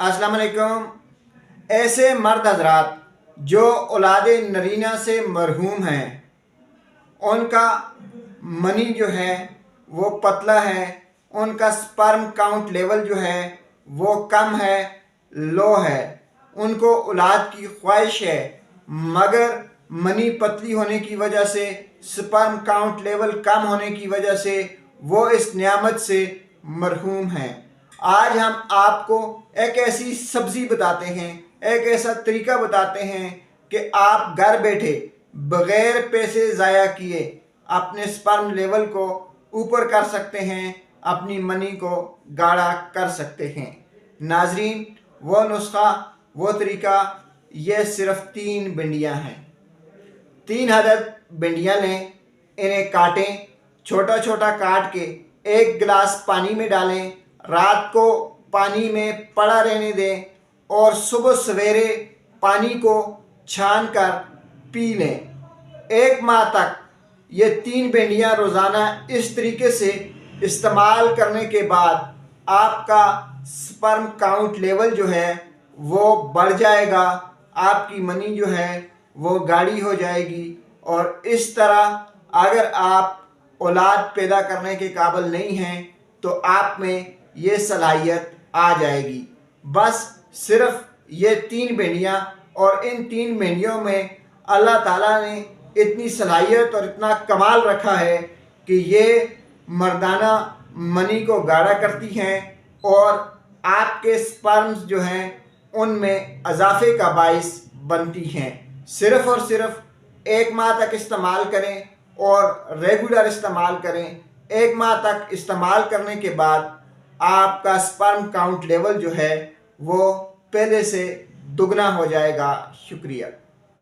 अस्सलाम वालेकुम। ऐसे मर्द हजरात जो औलाद नरीना से मरहूम हैं, उनका मनी जो है वो पतला है, उनका स्पर्म काउंट लेवल जो है वो कम है, लो है, उनको औलाद की ख्वाहिश है मगर मनी पतली होने की वजह से, स्पर्म काउंट लेवल कम होने की वजह से वो इस नियामत से मरहूम हैं। आज हम आपको एक ऐसी सब्ज़ी बताते हैं, एक ऐसा तरीका बताते हैं कि आप घर बैठे बग़ैर पैसे ज़ाया किए अपने स्पर्म लेवल को ऊपर कर सकते हैं, अपनी मनी को गाढ़ा कर सकते हैं। नाजरीन, वो नुस्खा, वो तरीका, ये सिर्फ 3 भिंडियाँ हैं। 3 अदद भिंडियाँ लें, इन्हें काटें, छोटा छोटा काट के 1 गिलास पानी में डालें, रात को पानी में पड़ा रहने दें और सुबह सवेरे पानी को छान कर पी लें। 1 माह तक ये 3 भिंडियाँ रोज़ाना इस तरीके से इस्तेमाल करने के बाद आपका स्पर्म काउंट लेवल जो है वो बढ़ जाएगा, आपकी मनी जो है वो गाढ़ी हो जाएगी। और इस तरह अगर आप औलाद पैदा करने के काबिल नहीं हैं तो आप में ये सलाहियत आ जाएगी। बस सिर्फ ये 3 भिंडियाँ, और इन 3 भिंडियों में अल्लाह ताला ने इतनी सलाहियत और इतना कमाल रखा है कि ये मर्दाना मनी को गाढ़ा करती हैं और आपके स्पर्म्स जो हैं उनमें इजाफे का बाइस बनती हैं। सिर्फ़ और सिर्फ 1 माह तक इस्तेमाल करें और रेगुलर इस्तेमाल करें। 1 माह तक इस्तेमाल करने के बाद आपका स्पर्म काउंट लेवल जो है वो पहले से दुगना हो जाएगा। शुक्रिया।